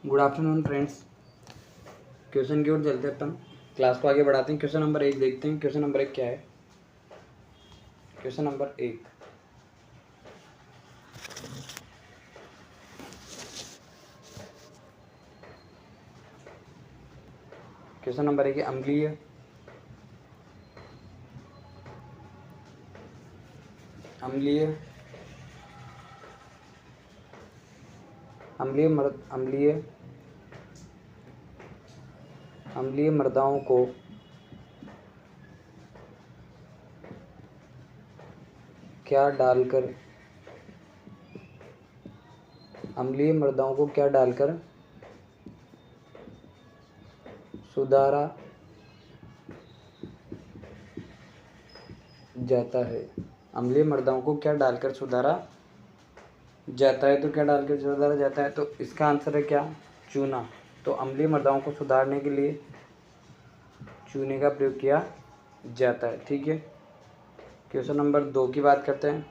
Good afternoon friends. Question की ओर चलते हैं अपन, क्लास को आगे बढ़ाते हैं। क्वेश्चन नंबर 1 देखते हैं। क्वेश्चन नंबर 1 क्या है? क्वेश्चन नंबर 1, क्वेश्चन नंबर 1 है अम्लीय अम्लीय अम्लीय अम्लीय अम्लीय मृदाओं को क्या डालकर सुधारा जाता है? अम्लीय मृदाओं को क्या डालकर सुधारा जाता है? तो क्या डालकर सुधारा जाता है? तो इसका आंसर है क्या? चूना। तो अम्लीय मृदाओं को सुधारने के लिए चूने का प्रयोग किया जाता है। ठीक है। क्वेश्चन नंबर 2 की बात करते हैं।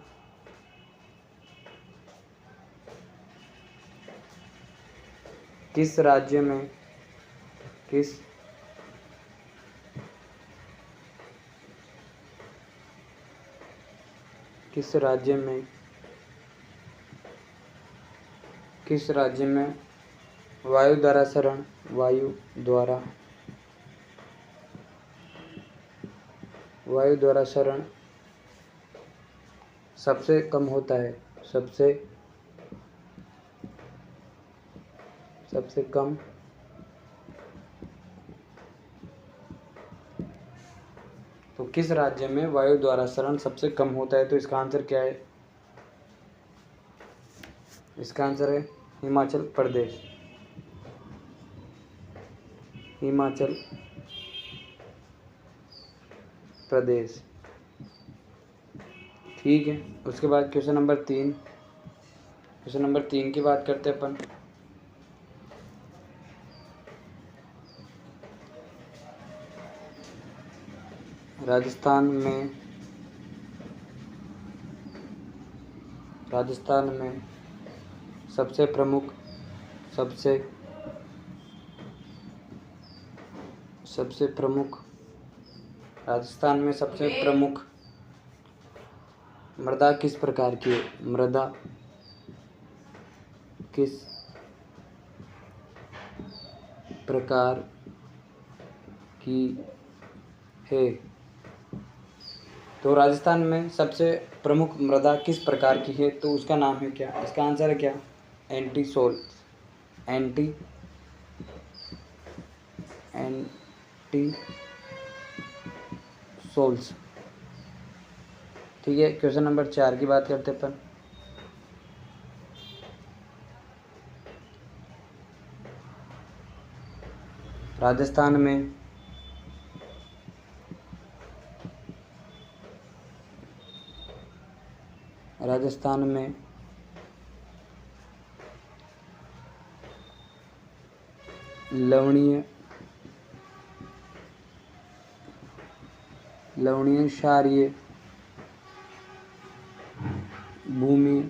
किस राज्य में वायु द्वारा शरण सबसे कम होता है? सबसे कम तो किस राज्य में वायु द्वारा शरण सबसे कम होता है? तो इसका आंसर क्या है? इसका आंसर है हिमाचल प्रदेश। ठीक है। उसके बाद क्वेश्चन नंबर 3 की बात करते हैं अपन। राजस्थान में सबसे प्रमुख मृदा किस प्रकार की है? तो राजस्थान में सबसे प्रमुख मृदा किस प्रकार की है? तो उसका नाम है क्या? इसका आंसर है क्या? Anti souls. ठीक है। क्वेश्चन नंबर 4 की बात करते हैं अपन। राजस्थान में लवणीय क्षारीय भूमि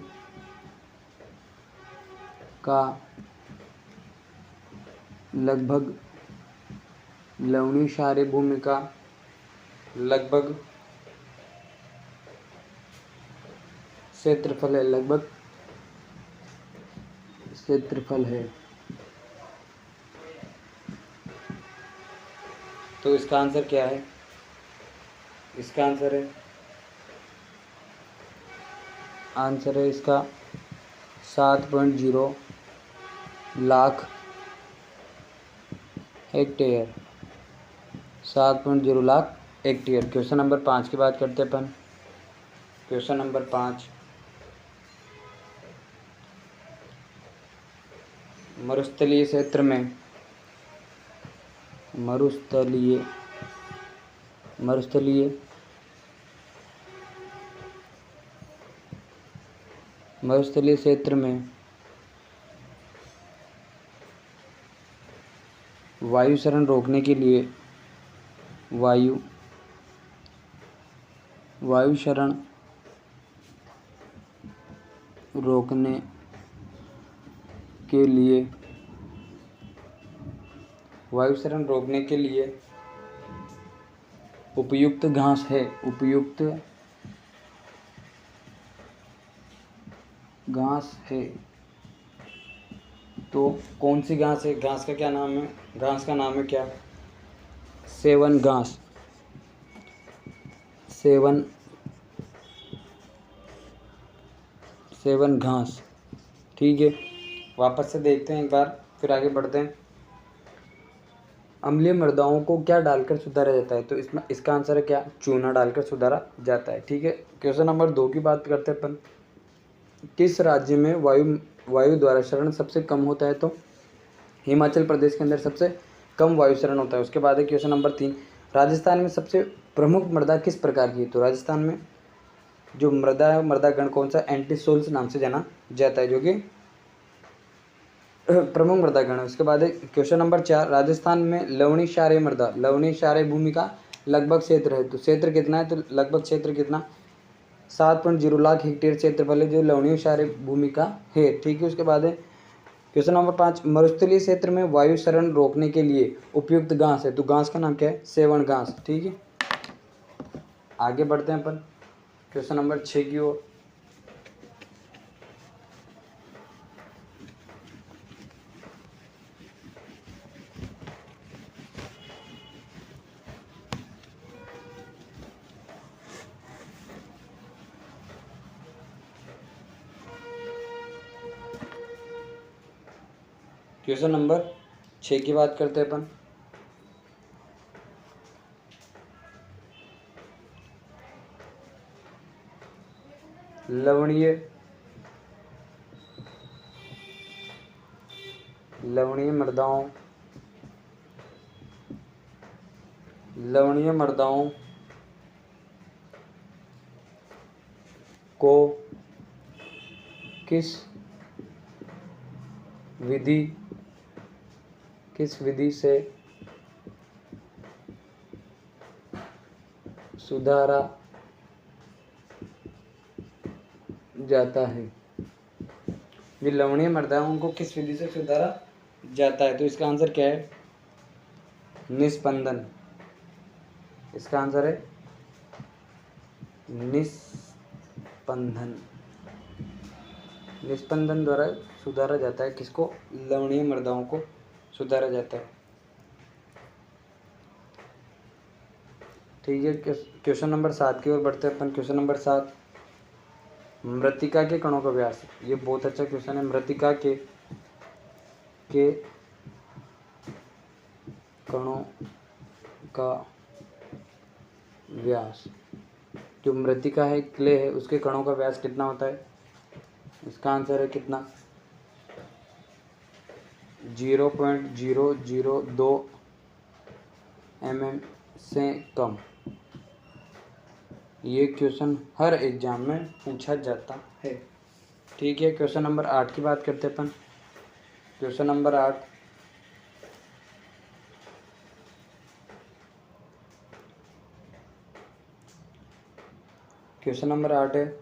का लगभग क्षेत्रफल है। तो इसका आंसर क्या है? इसका आंसर है इसका 7.0 lakh hectare. 7.0 lakh hectare. Question number 5 की बात करते हैं अपन। क्वेश्चन नंबर 5, मरुस्थलीय क्षेत्र में वायु शरण रोकने के लिए वायु शरण रोकने के लिए वायुसरण रोकने के लिए उपयुक्त घास है। उपयुक्त घास है तो कौन सी घास है? घास का क्या नाम है? घास का नाम है क्या? सेवन घास। सेवन घास। ठीक है, वापस से देखते हैं एक बार, फिर आगे बढ़ते हैं। अम्लीय मृदाओं को क्या डालकर सुधारा जाता है? तो इसमें इसका आंसर है क्या? चूना डालकर सुधारा जाता है। ठीक है, क्वेश्चन नंबर 2 की बात करते हैं अपन। किस राज्य में वायु द्वारा शरण सबसे कम होता है? तो हिमाचल प्रदेश के अंदर सबसे कम वायु शरण होता है। उसके बाद है क्वेश्चन नंबर 3, राजस्थान में सबसे प्रमुख मृदा किस प्रकार की है? तो राजस्थान में जो मृदा है, मृदा गण कौन सा? एंटीसोल्स नाम से जाना जाता है, जो कि प्रमुख मृदा गण है। उसके बाद है क्वेश्चन नंबर 4, राजस्थान में लवणीय क्षारीय मृदा, लवणीय क्षारीय भूमि का लगभग क्षेत्र है। तो क्षेत्र कितना है? तो लगभग क्षेत्र कितना? 7.0 लाख हेक्टेयर क्षेत्रफल है जो लवणीय क्षारीय भूमि का है। ठीक है, उसके बाद है क्वेश्चन नंबर 5, मरुस्थलीय क्षेत्र में वायु शरण रोकने के लिए उपयुक्त घास है। तो घास का नाम क्या है? सेवन घास। ठीक है, आगे बढ़ते हैं अपन क्वेश्चन नंबर 6 की ओर। क्वेश्चन नंबर 6 की बात करते हैं अपन। लवणीय मृदाओं को किस विधि से सुधारा जाता है? ये लवणीय मृदाओं को किस विधि से सुधारा जाता है? तो इसका आंसर क्या है? निस्पंदन। इसका आंसर है निस्पंदन द्वारा सुधारा जाता है। किसको? लवणीय मृदाओं को सुधारा जाता है। ठीक है, क्वेश्चन नंबर 7 की ओर बढ़ते हैं अपन। क्वेश्चन नंबर 7, मृत्तिका के कणों का व्यास। ये बहुत अच्छा क्वेश्चन है। मृत्तिका के कणों का व्यास। जो मृत्तिका है, क्ले है, उसके कणों का व्यास कितना होता है? इसका आंसर है कितना? 0.002 mm से कम। ये क्वेश्चन हर एग्जाम में पूछा जाता है। ठीक है, क्वेश्चन नंबर 8 की बात करते हैं अपन। क्वेश्चन नंबर 8, क्वेश्चन नंबर 8 है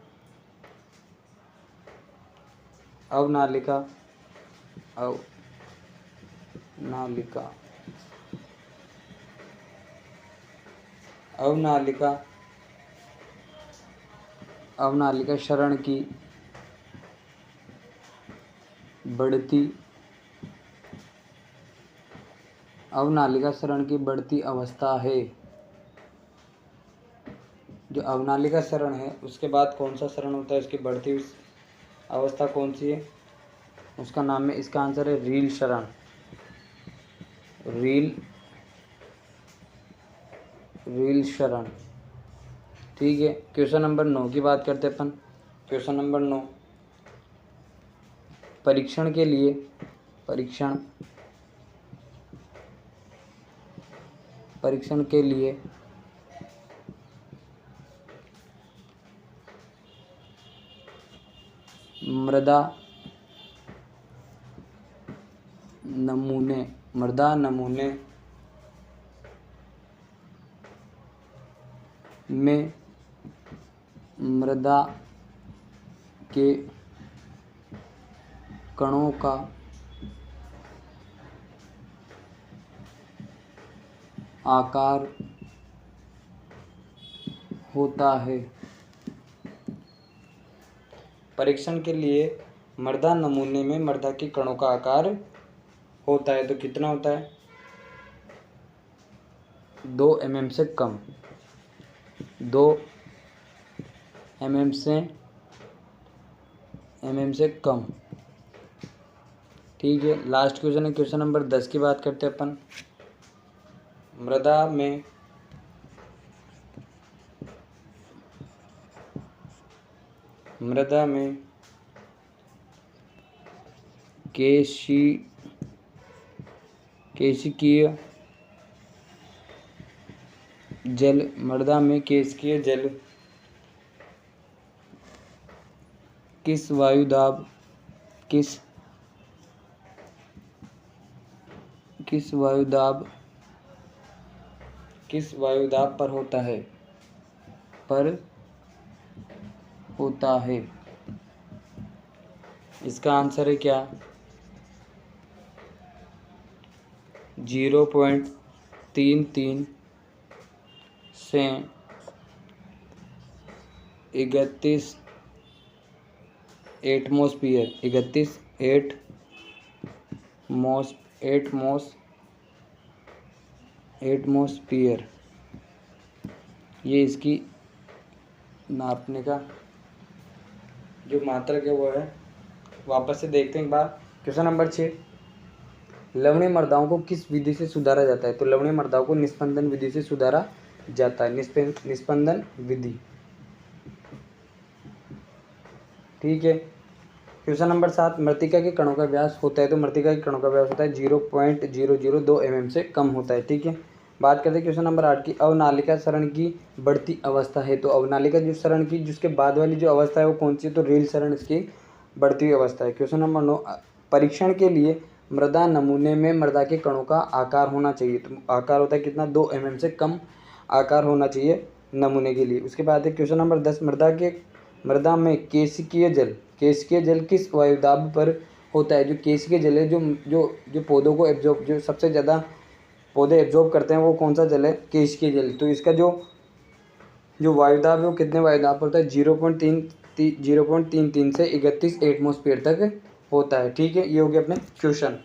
अवनालिका शरण की बढ़ती अवस्था है। जो अवनालिका शरण है, उसके बाद कौन सा शरण होता है? उसकी बढ़ती अवस्था कौन सी है? उसका नाम है, इसका आंसर है रील शरण। रील शरण। ठीक है, क्वेश्चन नंबर 9 की बात करते हैं अपन। क्वेश्चन नंबर 9, परीक्षण के लिए मृदा नमूने में मृदा के कणों का आकार होता है। परीक्षण के लिए मृदा नमूने में मृदा के कणों का आकार होता है, तो कितना होता है? 2 mm से कम, 2 mm से कम। ठीक है, लास्ट क्वेश्चन है क्वेश्चन नंबर 10 की बात करते हैं अपन। मृदा में केशिकीय जल किस वायुदाब पर होता है? इसका आंसर है क्या? 0.33 से 31 एटमॉस्फेयर। ये इसकी नापने का जो मात्रक है वो है। वापस से देखते हैं एक बार। क्वेश्चन नंबर 6, लवणीय मृदाओं को किस विधि से सुधारा जाता है? तो लवणीय मृदाओं को निस्पंदन विधि से सुधारा जाता है। निस्पंदन विधि। ठीक है। क्वेश्चन नंबर 7, मृतिका के कणों का व्यास होता है, तो मृतिका के कणों का व्यास होता है 0.002 mm से कम होता है। ठीक है। बात करते हैं क्वेश्चन नंबर 8 की। अवनालिका सरण की बढ़ती अवस्था है, तो अवनालिका जो सरण की जिसके बाद वाली जो अवस्था है वो कौन सी है? तो रेल सरण इसकी बढ़ती हुई अवस्था है। क्वेश्चन नंबर 9, परीक्षण के लिए मृदा नमूने में मृदा के कणों का आकार होना चाहिए, तो आकार होता है कितना? 2 mm से कम आकार होना चाहिए नमूने के लिए। उसके बाद है क्वेश्चन नंबर 10, मृदा में केशिकीय जल किस वायुदाब पर होता है? जो केशिकीय जल है, जो पौधों को एब्जॉर्ब, जो सबसे ज़्यादा पौधे एब्जॉर्ब करते हैं, वो कौन सा जल है? केशिकीय जल। तो इसका जो वायुदाब है वो कितने वायुदाब पर होता है? 0.33 से 31 एटमॉस्फेयर तक होता है। ठीक है, ये हो गया अपने क्वेश्चन।